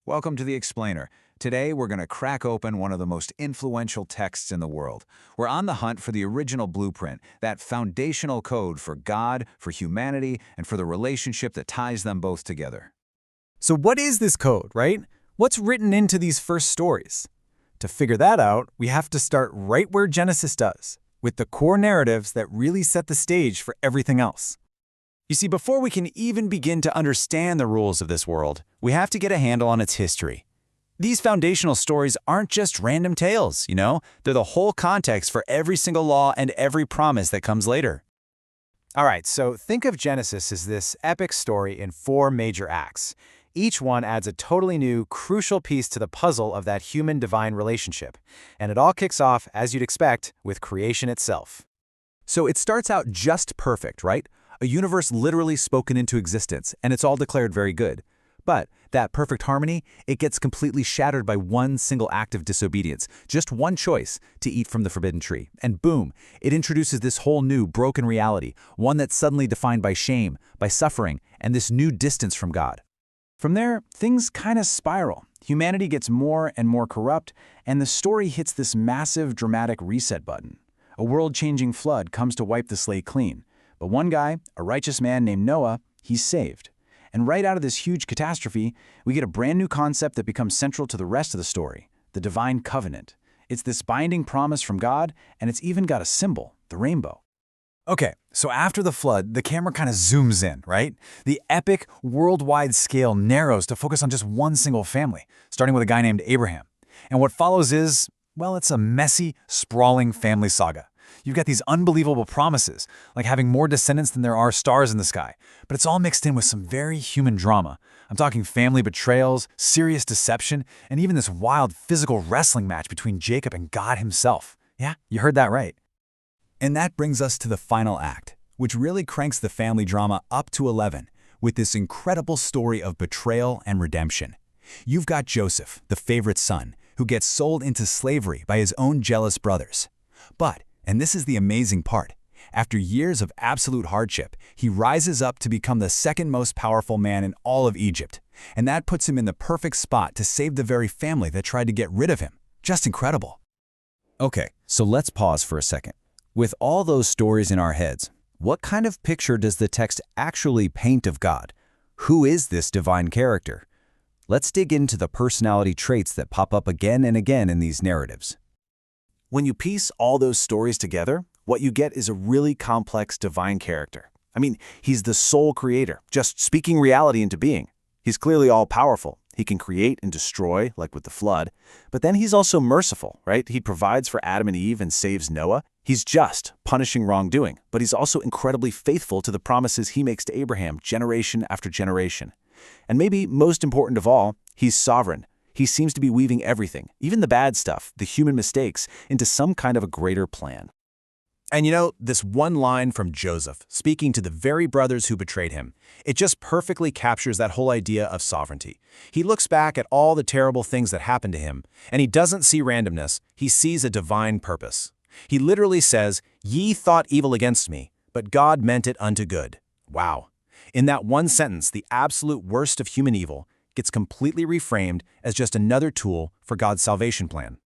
Welcome to The Explainer. Today, we're going to crack open one of the most influential texts in the world. We're on the hunt for the original blueprint, that foundational code for God, for humanity, and for the relationship that ties them both together. So what is this code, right? What's written into these first stories? To figure that out, we have to start right where Genesis does, with the core narratives that really set the stage for everything else. You see, before we can even begin to understand the rules of this world, we have to get a handle on its history. These foundational stories aren't just random tales, They're the whole context for every single law and every promise that comes later. All right, so think of Genesis as this epic story in 4 major acts. Each one adds a totally new, crucial piece to the puzzle of that human-divine relationship. And it all kicks off, as you'd expect, with creation itself. So it starts out just perfect, right? A universe literally spoken into existence, and it's all declared very good. But that perfect harmony, it gets completely shattered by one single act of disobedience, just one choice to eat from the forbidden tree. And boom, it introduces this whole new broken reality, one that's suddenly defined by shame, by suffering, and this new distance from God. From there, things kind of spiral. Humanity gets more and more corrupt, and the story hits this massive, dramatic reset button. A world-changing flood comes to wipe the slate clean. But one guy, a righteous man named Noah, he's saved. And right out of this huge catastrophe, we get a brand new concept that becomes central to the rest of the story, the divine covenant. It's this binding promise from God, and it's even got a symbol, the rainbow. Okay, so after the flood, the camera kind of zooms in, right? The epic, worldwide scale narrows to focus on just one single family, starting with a guy named Abraham. And what follows is, well, it's a messy, sprawling family saga. You've got these unbelievable promises, like having more descendants than there are stars in the sky. But it's all mixed in with some very human drama. I'm talking family betrayals, serious deception, and even this wild physical wrestling match between Jacob and God himself. Yeah, you heard that right. And that brings us to the final act, which really cranks the family drama up to 11, with this incredible story of betrayal and redemption. You've got Joseph, the favorite son, who gets sold into slavery by his own jealous brothers. But and this is the amazing part. After years of absolute hardship, he rises up to become the second most powerful man in all of Egypt. And that puts him in the perfect spot to save the very family that tried to get rid of him. Just incredible. Okay, so let's pause for a second. With all those stories in our heads, what kind of picture does the text actually paint of God? Who is this divine character? Let's dig into the personality traits that pop up again and again in these narratives. When you piece all those stories together, what you get is a really complex divine character. I mean, he's the sole creator, just speaking reality into being. He's clearly all-powerful. He can create and destroy, like with the flood. But then he's also merciful, right? He provides for Adam and Eve and saves Noah. He's just, punishing wrongdoing. But he's also incredibly faithful to the promises he makes to Abraham generation after generation. And maybe most important of all, he's sovereign. He seems to be weaving everything, even the bad stuff, the human mistakes, into some kind of a greater plan. And this one line from Joseph, speaking to the very brothers who betrayed him, it just perfectly captures that whole idea of sovereignty. He looks back at all the terrible things that happened to him, and he doesn't see randomness, he sees a divine purpose. He literally says, "Ye thought evil against me, but God meant it unto good." Wow. In that one sentence, the absolute worst of human evil gets completely reframed as just another tool for God's salvation plan.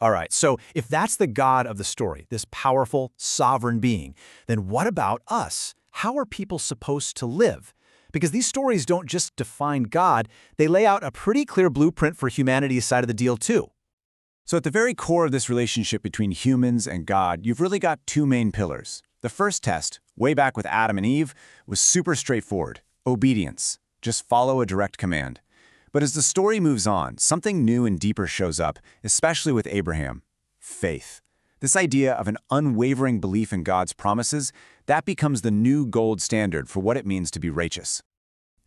All right, so if that's the God of the story, this powerful, sovereign being, then what about us? How are people supposed to live? Because these stories don't just define God, they lay out a pretty clear blueprint for humanity's side of the deal too. So at the very core of this relationship between humans and God, you've really got 2 main pillars. The first test, way back with Adam and Eve, was super straightforward: obedience. Just follow a direct command. But as the story moves on, something new and deeper shows up, especially with Abraham: faith. This idea of an unwavering belief in God's promises, that becomes the new gold standard for what it means to be righteous.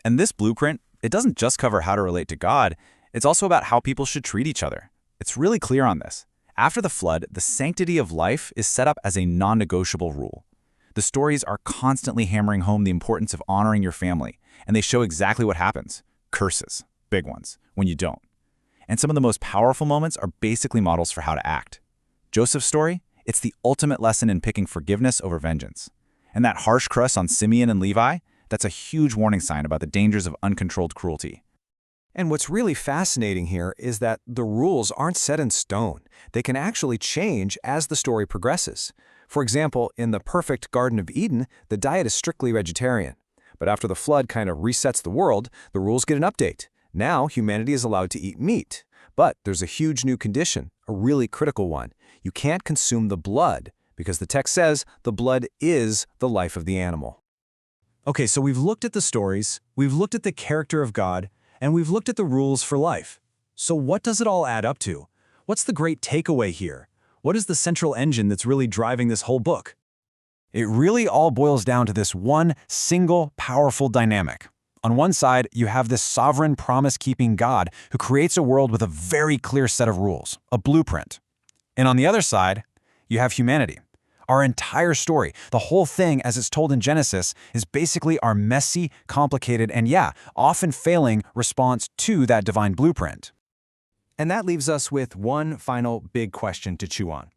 And this blueprint, it doesn't just cover how to relate to God, it's also about how people should treat each other. It's really clear on this. After the flood, the sanctity of life is set up as a non-negotiable rule. The stories are constantly hammering home the importance of honoring your family, and they show exactly what happens. Curses, big ones, when you don't. And some of the most powerful moments are basically models for how to act. Joseph's story, it's the ultimate lesson in picking forgiveness over vengeance. And that harsh curse on Simeon and Levi, that's a huge warning sign about the dangers of uncontrolled cruelty. And what's really fascinating here is that the rules aren't set in stone. They can actually change as the story progresses. For example, in the perfect Garden of Eden, the diet is strictly vegetarian. But after the flood kind of resets the world, the rules get an update. Now, humanity is allowed to eat meat. But there's a huge new condition, a really critical one. You can't consume the blood, because the text says the blood is the life of the animal. Okay, so we've looked at the stories, we've looked at the character of God, and we've looked at the rules for life. So what does it all add up to? What's the great takeaway here? What is the central engine that's really driving this whole book? It really all boils down to this one single, powerful dynamic. On one side, you have this sovereign, promise-keeping God who creates a world with a very clear set of rules, a blueprint. And on the other side, you have humanity. Our entire story, the whole thing as it's told in Genesis, is basically our messy, complicated, and often failing response to that divine blueprint. And that leaves us with one final big question to chew on.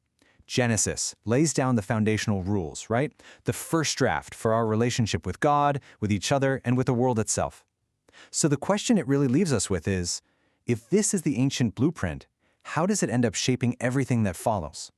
Genesis lays down the foundational rules, right? The first draft for our relationship with God, with each other, and with the world itself. So the question it really leaves us with is, if this is the ancient blueprint, how does it end up shaping everything that follows?